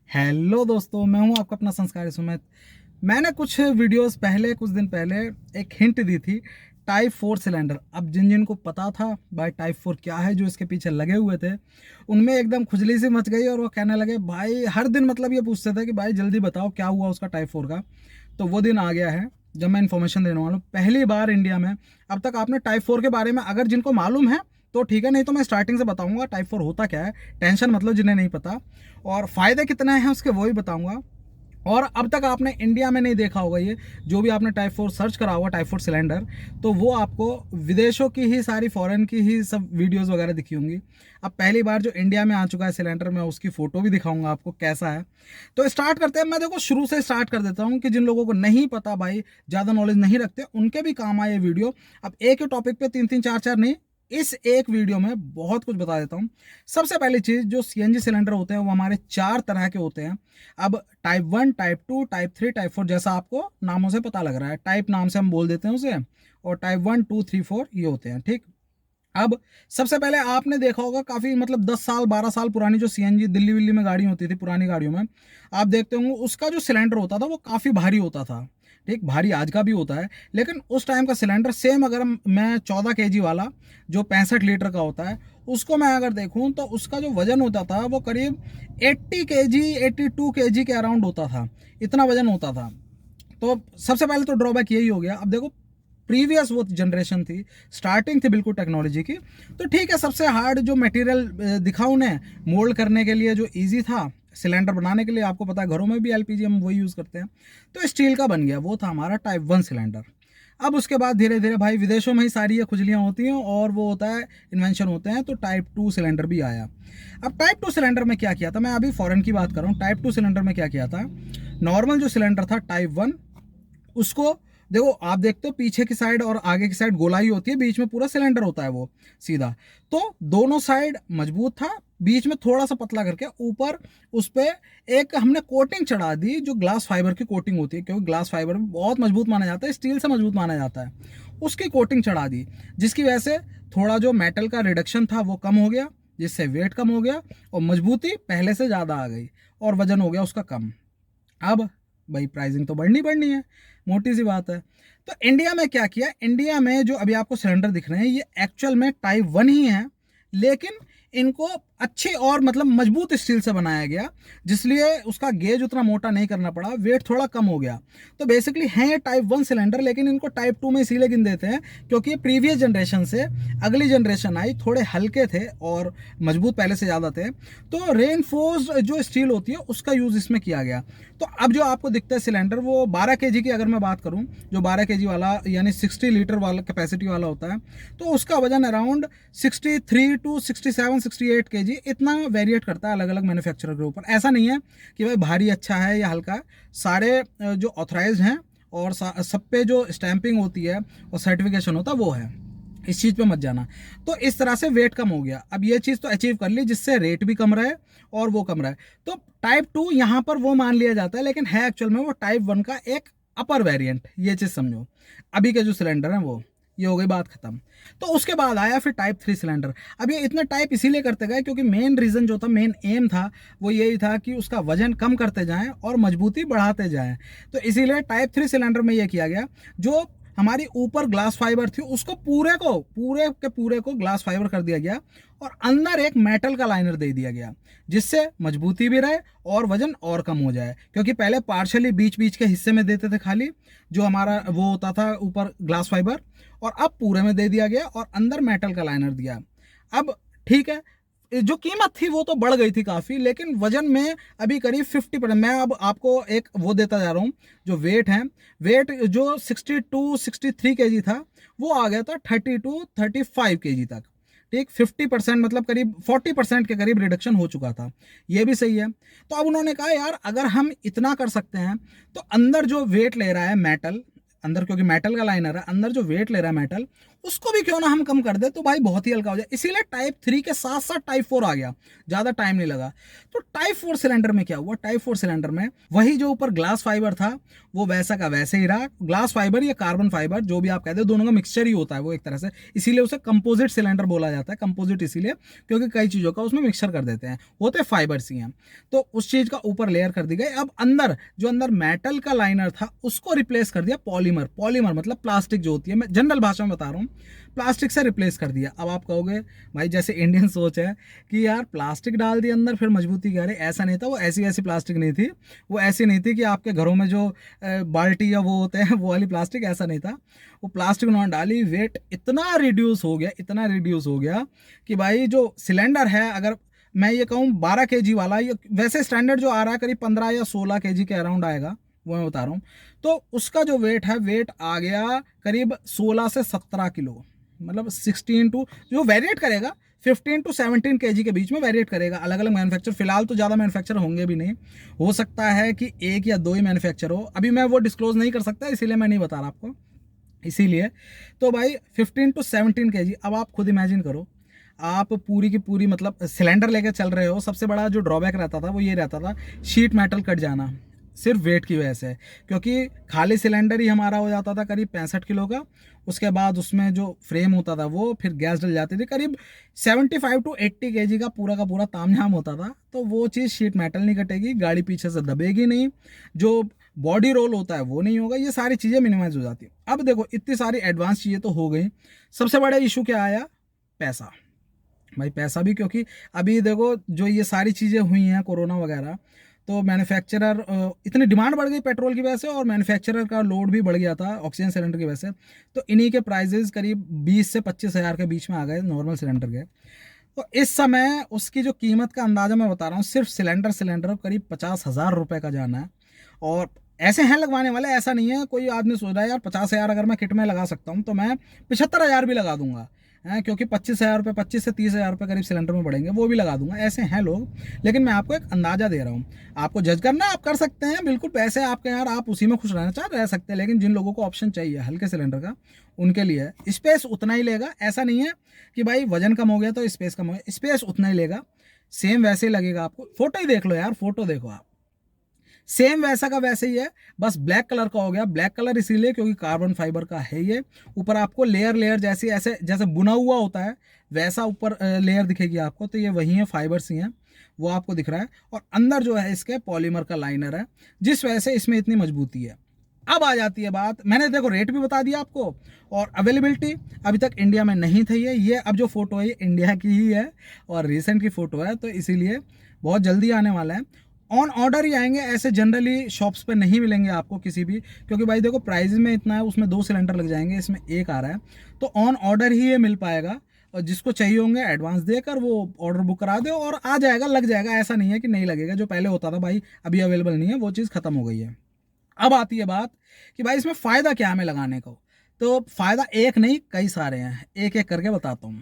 Hello दोस्तों, मैं हूं आपका अपना संस्कारी सुमित। मैंने कुछ वीडियोस पहले, कुछ दिन पहले एक हिंट दी थी टाइप 4 सिलेंडर। अब जिन जिन को पता था भाई टाइप 4 क्या है, जो इसके पीछे लगे हुए थे, उनमें एकदम खुजली सी मच गई और वो कहने लगे भाई, हर दिन मतलब ये पूछते थे कि भाई जल्दी बताओ क्या हुआ उसका टाइप 4 का। तो वो दिन आ गया है जब मैं इन्फॉर्मेशन देने वाला हूँ पहली बार इंडिया में। अब तक आपने टाइप 4 के बारे में अगर जिनको मालूम है तो ठीक है, नहीं तो मैं स्टार्टिंग से बताऊंगा टाइप 4 होता क्या है। टेंशन मतलब जिन्हें नहीं पता, और फायदे कितने हैं उसके वो भी बताऊंगा। और अब तक आपने इंडिया में नहीं देखा होगा ये, जो भी आपने टाइप 4 सर्च करा होगा, टाइप 4 सिलेंडर, तो वो आपको विदेशों की ही सारी, फॉरेन की ही सब वीडियोस वगैरह दिखी होंगी। अब पहली बार जो इंडिया में आ चुका है सिलेंडर, मैं उसकी फोटो भी दिखाऊंगा आपको कैसा है। तो स्टार्ट करते हैं। मैं देखो शुरू से स्टार्ट कर देता हूँ कि जिन लोगों को नहीं पता भाई, ज़्यादा नॉलेज नहीं रखते, उनके भी काम आए वीडियो। अब एक ही टॉपिक पे तीन तीन चार चार नहीं, इस एक वीडियो में बहुत कुछ बता देता हूँ। सबसे पहली चीज, जो सीएनजी सिलेंडर होते हैं वो हमारे 4 तरह के होते हैं। अब टाइप 1, टाइप 2, टाइप 3, टाइप 4, जैसा आपको नामों से पता लग रहा है, टाइप नाम से हम बोल देते हैं उसे। और टाइप 1, 2, 3, 4 ये होते हैं, ठीक। अब सबसे पहले आपने देखा होगा काफी मतलब 10 साल 12 साल पुरानी जो सीएनजी दिल्ली विल्ली में गाड़ी होती थी, पुरानी गाड़ियों में आप देखते होंगे उसका जो सिलेंडर होता था वो काफी भारी होता था। ठीक, भारी आज का भी होता है, लेकिन उस टाइम का सिलेंडर सेम, अगर मैं 14 kg वाला जो 65 लीटर का होता है उसको मैं अगर देखूं तो उसका जो वजन होता था वो करीब 80 kg, 82 kg के अराउंड होता था। इतना वजन होता था। तो सबसे पहले तो ड्रॉबैक यही हो गया। अब देखो प्रीवियस वो जनरेशन थी, स्टार्टिंग थी बिल्कुल टेक्नोलॉजी की, तो ठीक है, सबसे हार्ड जो मटेरियल दिखा उन्हें मोल्ड करने के लिए, जो इजी था सिलेंडर बनाने के लिए, आपको पता है घरों में भी एलपीजी हम वही यूज़ करते हैं, तो स्टील का बन गया, वो था हमारा टाइप 1 सिलेंडर। अब उसके बाद धीरे धीरे भाई विदेशों में ही सारी ये खुजलियाँ होती हैं और वो होता है, इन्वेंशन होते हैं, तो टाइप 2 सिलेंडर भी आया। अब टाइप 2 सिलेंडर में क्या किया था, मैं अभी फॉरेन की बात कर रहा हूँ। टाइप 2 सिलेंडर में क्या किया था, नॉर्मल जो सिलेंडर था टाइप 1, उसको देखो आप देखते हो पीछे की साइड और आगे की साइड गोलाई होती है, बीच में पूरा सिलेंडर होता है वो सीधा। तो दोनों साइड मजबूत था, बीच में थोड़ा सा पतला करके ऊपर उस पर एक हमने कोटिंग चढ़ा दी, जो ग्लास फाइबर की कोटिंग होती है, क्योंकि ग्लास फाइबर बहुत मजबूत माना जाता है, स्टील से मजबूत माना जाता है। उसकी कोटिंग चढ़ा दी, जिसकी वजह से थोड़ा जो मेटल का रिडक्शन था वो कम हो गया, जिससे वेट कम हो गया और मजबूती पहले से ज़्यादा आ गई और वजन हो गया उसका कम। अब भाई प्राइसिंग तो बढ़नी बढ़नी है, मोटी सी बात है। तो इंडिया में क्या किया, इंडिया में जो अभी आपको सिलेंडर दिख रहे हैं ये एक्चुअल में टाइप 1 ही है, लेकिन इनको अच्छे और मतलब मजबूत स्टील से बनाया गया, जिसलिए उसका गेज उतना मोटा नहीं करना पड़ा, वेट थोड़ा कम हो गया। तो बेसिकली हैं ये टाइप 1 सिलेंडर, लेकिन इनको टाइप 2 में इसीलिए गिन देते हैं क्योंकि ये प्रीवियस जनरेशन से अगली जनरेशन आई, थोड़े हल्के थे और मजबूत पहले से ज़्यादा थे, तो रेनफोर्स जो स्टील होती है उसका यूज़ इसमें किया गया। तो अब जो आपको दिखता है सिलेंडर, वो 12 kg की अगर मैं बात करूं, जो 12 kg वाला यानी 60 लीटर वाला कैपेसिटी वाला होता है, तो उसका वजन अराउंड 63 टू 67, 68 kg इतना वेरिएट करता है अलग अलग मैन्युफैक्चरर के ऊपर। ऐसा नहीं है कि भाई भारी अच्छा है या हल्का है, सारे जो ऑथराइज्ड हैं और सब पे जो स्टैंपिंग होती है और सर्टिफिकेशन होता है वो है, इस चीज़ पे मत जाना। तो इस तरह से वेट कम हो गया। अब ये चीज़ तो अचीव कर ली, जिससे रेट भी कम रहे और वो कम रहे। तो टाइप 2 यहाँ पर वो मान लिया जाता है, लेकिन है एक्चुअल में वो टाइप 1 का एक अपर वेरिएंट, ये चीज़ समझो। अभी के जो सिलेंडर हैं वो, ये हो गई बात खत्म। तो उसके बाद आया फिर टाइप 3 सिलेंडर। अब ये इतने टाइप इसीलिए करते गए क्योंकि मेन रीज़न जो था, मेन एम था, वो यही था कि उसका वजन कम करते जाएं और मजबूती बढ़ाते जाएं। तो इसीलिए टाइप 3 सिलेंडर में ये किया गया, जो हमारी ऊपर ग्लास फाइबर थी उसको पूरे के पूरे को ग्लास फाइबर कर दिया गया और अंदर एक मेटल का लाइनर दे दिया गया, जिससे मजबूती भी रहे और वजन और कम हो जाए। क्योंकि पहले पार्शली बीच बीच के हिस्से में देते थे खाली, जो हमारा वो होता था ऊपर ग्लास फाइबर, और अब पूरे में दे दिया गया और अंदर मेटल का लाइनर दिया। अब ठीक है, जो कीमत थी वो तो बढ़ गई थी काफ़ी, लेकिन वजन में अभी करीब 50%। मैं अब आपको एक वो देता जा रहा हूँ, जो वेट है, वेट जो 62 63 kg था, वो आ गया था 32 35 kg तक। ठीक, 50% मतलब करीब 40% के करीब रिडक्शन हो चुका था, ये भी सही है। तो अब उन्होंने कहा यार अगर हम इतना कर सकते हैं, तो अंदर जो वेट ले रहा है मेटल, अंदर क्योंकि मेटल का लाइनर है, अंदर जो वेट ले रहा है मेटल, उसको भी क्यों ना हम कम कर दे तो भाई बहुत ही हल्का हो जाए। इसीलिए टाइप 3 के साथ साथ टाइप 4 आ गया, ज़्यादा टाइम नहीं लगा। तो टाइप 4 सिलेंडर में क्या हुआ, टाइप 4 सिलेंडर में वही जो ऊपर ग्लास फाइबर था वो वैसा का वैसे ही रहा। ग्लास फाइबर या कार्बन फाइबर जो भी आप कहते हो, दोनों का मिक्सचर ही होता है वो एक तरह से, इसीलिए उसे कंपोजिट सिलेंडर बोला जाता है। कंपोजिट इसीलिए क्योंकि कई चीज़ों का उसमें मिक्सचर कर देते हैं, होते फाइबर्स ही हैं। तो उस चीज़ का ऊपर लेयर कर दी गई। अब अंदर जो अंदर मेटल का लाइनर था उसको रिप्लेस कर दिया पॉलीमर। पॉलीमर मतलब प्लास्टिक जो होती है, मैं जनरल भाषा में बता रहा हूँ, प्लास्टिक से रिप्लेस कर दिया। अब आप कहोगे भाई जैसे इंडियन सोच है कि यार प्लास्टिक डाल दिया अंदर फिर मजबूती क्या रही, ऐसा नहीं था। वो ऐसी ऐसी प्लास्टिक नहीं थी, वो ऐसी नहीं थी कि आपके घरों में जो बाल्टी या वो होते हैं वो वाली प्लास्टिक, ऐसा नहीं था। वो प्लास्टिक उन्होंने डाली, वेट इतना रिड्यूस हो गया, इतना रिड्यूस हो गया कि भाई जो सिलेंडर है, अगर मैं ये कहूँ 12 kg वाला, ये वैसे स्टैंडर्ड जो आ रहा है करीब 15 या 16 kg के अराउंड आएगा, वो मैं बता रहा हूँ। तो उसका जो वेट है, वेट आ गया करीब 16 से 17 किलो, मतलब 16 टू, जो वेरिएट करेगा 15 टू 17 kg के बीच में वेरिएट करेगा। अलग अलग मैन्युफैक्चर, फिलहाल तो ज़्यादा मैन्युफैक्चर होंगे भी नहीं, हो सकता है कि एक या दो ही मैन्युफैक्चर हो, अभी मैं वो डिस्क्लोज नहीं कर सकता, इसीलिए मैं नहीं बता रहा आपको। इसीलिए तो भाई 15 टू 17 kg। अब आप खुद इमेजिन करो, आप पूरी की पूरी मतलब सिलेंडर लेकर चल रहे हो, सबसे बड़ा जो ड्रॉबैक रहता था वो ये रहता था, शीट मेटल कट जाना सिर्फ वेट की वजह से, क्योंकि खाली सिलेंडर ही हमारा हो जाता था करीब 65 किलो का। उसके बाद उसमें जो फ्रेम होता था वो, फिर गैस डल जाती थी, करीब 75 टू 80 kg का पूरा तामझाम होता था। तो वो चीज़ शीट मेटल नहीं कटेगी, गाड़ी पीछे से दबेगी नहीं, जो बॉडी रोल होता है वो नहीं होगा, ये सारी चीज़ें मिनिमाइज हो जाती हैं। अब देखो इतनी सारी एडवांस चीज़ें तो हो गई, सबसे बड़ा इशू क्या आया, पैसा। भाई पैसा भी, क्योंकि अभी देखो जो ये सारी चीज़ें हुई हैं कोरोना वगैरह, तो मैन्युफैक्चरर इतनी डिमांड बढ़ गई पेट्रोल की वजह से, और मैन्युफैक्चरर का लोड भी बढ़ गया था ऑक्सीजन सिलेंडर की वजह से। तो इन्हीं के प्राइजेज करीब 20 से 25 हज़ार के बीच में आ गए नॉर्मल सिलेंडर के। तो इस समय उसकी जो कीमत का अंदाज़ा मैं बता रहा हूँ, सिर्फ सिलेंडर करीब 50,000 रुपये का जाना है। और ऐसे हैं लगवाने वाले, ऐसा नहीं है कोई आदमी सोच रहा है यार 50,000 अगर मैं किट में लगा सकता हूँ तो मैं 75,000 भी लगा दूंगा, है क्योंकि 25,000 रुपये, 25 से 30,000 रुपये करीब सिलेंडर में बढ़ेंगे, वो भी लगा दूंगा। ऐसे हैं लोग, लेकिन मैं आपको एक अंदाजा दे रहा हूँ, आपको जज करना आप कर सकते हैं, बिल्कुल पैसे आपके यार, आप उसी में खुश रहना चाह रह सकते हैं। लेकिन जिन लोगों को ऑप्शन चाहिए हल्के सिलेंडर का, उनके लिए स्पेस उतना ही लेगा। ऐसा नहीं है कि भाई वजन कम हो गया तो स्पेस कम हो गया, स्पेस उतना ही लेगा, सेम वैसे ही लगेगा आपको। फोटो ही देख लो यार, फोटो देखो आप, सेम वैसा का वैसे ही है, बस ब्लैक कलर का हो गया। ब्लैक कलर इसीलिए क्योंकि कार्बन फाइबर का है ये। ऊपर आपको लेयर लेयर जैसी, ऐसे जैसे बुना हुआ होता है वैसा ऊपर लेयर दिखेगी आपको, तो ये वही है, फाइबर्स ही हैं, वो आपको दिख रहा है। और अंदर जो है इसके पॉलीमर का लाइनर है, जिस वजह से इसमें इतनी मजबूती है। अब आ जाती है बात, मैंने देखो रेट भी बता दिया आपको, और अवेलेबिलिटी अभी तक इंडिया में नहीं थी। ये अब जो फोटो है ये इंडिया की ही है और रिसेंट की फोटो है, तो इसीलिए बहुत जल्दी आने वाला है। ऑन ऑर्डर ही आएंगे, ऐसे जनरली शॉप्स पे नहीं मिलेंगे आपको किसी भी, क्योंकि भाई देखो प्राइस में इतना है, उसमें 2 सिलेंडर लग जाएंगे, इसमें एक आ रहा है, तो ऑन ऑर्डर ही ये मिल पाएगा। और जिसको चाहिए होंगे एडवांस देकर वो ऑर्डर बुक करा दो और आ जाएगा, लग जाएगा, ऐसा नहीं है कि नहीं लगेगा। जो पहले होता था भाई अभी अवेलेबल नहीं है, वो चीज़ खत्म हो गई है। अब आती है बात कि भाई इसमें फ़ायदा क्या हमें लगाने को, तो फ़ायदा एक नहीं कई सारे हैं, एक एक करके बताता हूँ।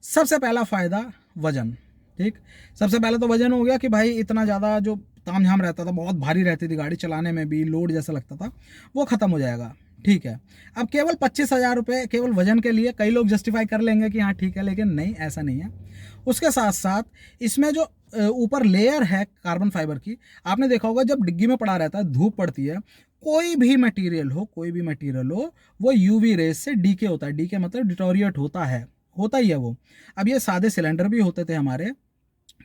सबसे पहला फ़ायदा वज़न, ठीक। सबसे पहले तो वज़न हो गया कि भाई इतना ज़्यादा जो तामझाम रहता था, बहुत भारी रहती थी गाड़ी चलाने में भी, लोड जैसा लगता था, वो ख़त्म हो जाएगा, ठीक है। अब केवल 25,000 रुपये केवल वजन के लिए कई लोग जस्टिफाई कर लेंगे कि हाँ ठीक है, लेकिन नहीं, ऐसा नहीं है। उसके साथ साथ इसमें जो ऊपर लेयर है कार्बन फाइबर की, आपने देखा होगा जब डिग्गी में पड़ा रहता है, धूप पड़ती है, कोई भी मटेरियल हो, वो यूवी रेस से डीके होता है। डीके मतलब डिटोरिएट होता ही है वो। अब ये सादे सिलेंडर भी होते थे हमारे,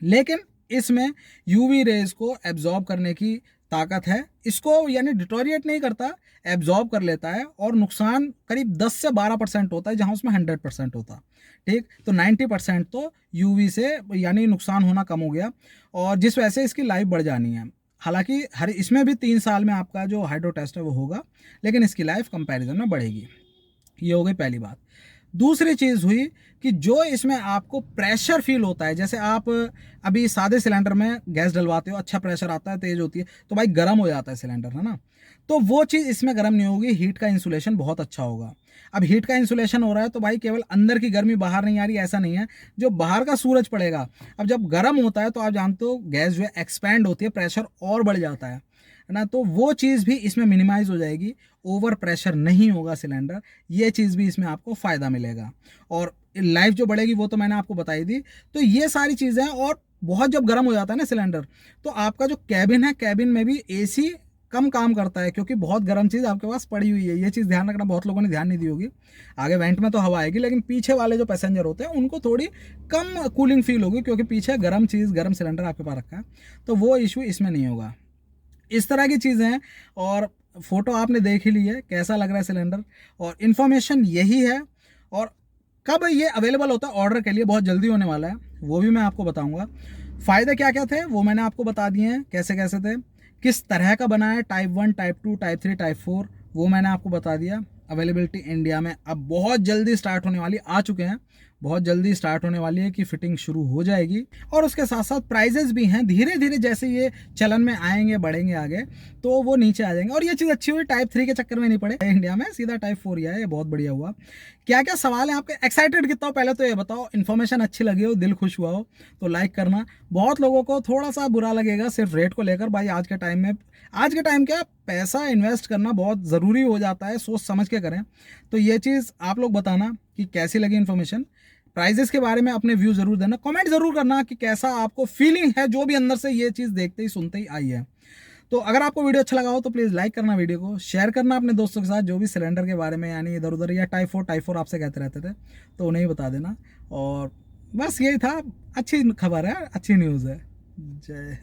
लेकिन इसमें यूवी रेज को एब्जॉर्ब करने की ताकत है। इसको यानी डिटोरिएट नहीं करता, एब्जॉर्ब कर लेता है, और नुकसान करीब 10 से 12% होता है, जहां उसमें 100% होता, ठीक। तो 90% तो यूवी से यानी नुकसान होना कम हो गया, और जिस वजह से इसकी लाइफ बढ़ जानी है। हालांकि हर इसमें भी 3 साल में आपका जो हाइड्रो टेस्ट है वो होगा, लेकिन इसकी लाइफ कंपैरिजन में बढ़ेगी। ये हो गई पहली बात। दूसरी चीज़ हुई कि जो इसमें आपको प्रेशर फील होता है, जैसे आप अभी सादे सिलेंडर में गैस डलवाते हो, अच्छा प्रेशर आता है, तेज़ होती है, तो भाई गर्म हो जाता है सिलेंडर, है ना। तो वो चीज़ इसमें गर्म नहीं होगी, हीट का इंसुलेशन बहुत अच्छा होगा। अब हीट का इंसुलेशन हो रहा है तो भाई केवल अंदर की गर्मी बाहर नहीं आ रही, ऐसा नहीं है, जो बाहर का सूरज पड़ेगा, अब जब गर्म होता है तो आप जानते हो गैस जो है एक्सपैंड होती है, प्रेशर और बढ़ जाता है। है ना, तो वो चीज़ भी इसमें मिनिमाइज हो जाएगी, ओवर प्रेशर नहीं होगा सिलेंडर, ये चीज़ भी इसमें आपको फ़ायदा मिलेगा। और लाइफ जो बढ़ेगी वो तो मैंने आपको बताई दी। तो ये सारी चीज़ें, और बहुत जब गर्म हो जाता है ना सिलेंडर, तो आपका जो कैबिन है, कैबिन में भी एसी कम काम करता है, क्योंकि बहुत गर्म चीज़ आपके पास पड़ी हुई है। ये चीज़ ध्यान रखना, बहुत लोगों ने ध्यान नहीं दी होगी। आगे वेंट में तो हवा आएगी, लेकिन पीछे वाले जो पैसेंजर होते हैं उनको थोड़ी कम कूलिंग फील होगी, क्योंकि पीछे गर्म चीज़, गर्म सिलेंडर आपके पास रखा है, तो वो इशू इसमें नहीं होगा। इस तरह की चीज़ें हैं। और फोटो आपने देख ही ली है, कैसा लग रहा है सिलेंडर, और इन्फॉर्मेशन यही है। और कब ये अवेलेबल होता है ऑर्डर के लिए, बहुत जल्दी होने वाला है, वो भी मैं आपको बताऊंगा। फ़ायदे क्या क्या थे वो मैंने आपको बता दिए हैं, कैसे कैसे थे, किस तरह का बना है, टाइप 1, टाइप 2, टाइप 3, टाइप 4, वो मैंने आपको बता दिया। अवेलेबिलिटी इंडिया में अब बहुत जल्दी स्टार्ट होने वाली, आ चुके हैं, बहुत जल्दी स्टार्ट होने वाली है कि फिटिंग शुरू हो जाएगी। और उसके साथ साथ प्राइजेस भी हैं, धीरे धीरे जैसे ये चलन में आएंगे, बढ़ेंगे आगे, तो वो नीचे आ जाएंगे। और ये चीज़ अच्छी हुई, टाइप 3 के चक्कर में नहीं पड़े इंडिया में, सीधा टाइप 4 ही आया, ये बहुत बढ़िया हुआ। क्या क्या सवाल है आपके, एक्साइटेड कितना हो पहले तो ये बताओ। इन्फॉर्मेशन अच्छी लगी हो, दिल खुश हुआ हो तो लाइक करना। बहुत लोगों को थोड़ा सा बुरा लगेगा सिर्फ रेट को लेकर, भाई आज के टाइम में, आज के टाइम क्या, पैसा इन्वेस्ट करना बहुत ज़रूरी हो जाता है, सोच समझ के करें। तो ये चीज़ आप लोग बताना कि कैसी लगी इन्फॉर्मेशन। प्राइजेस के बारे में अपने व्यू जरूर देना, कमेंट जरूर करना कि कैसा आपको फीलिंग है, जो भी अंदर से ये चीज़ देखते ही सुनते ही आई है। तो अगर आपको वीडियो अच्छा लगा हो तो प्लीज़ लाइक करना, वीडियो को शेयर करना अपने दोस्तों के साथ, जो भी सिलेंडर के बारे में यानी इधर उधर, या टाइप 4 आपसे कहते रहते थे, तो उन्हें ही बता देना। और बस यही था, अच्छी खबर है, अच्छी न्यूज़ है। जय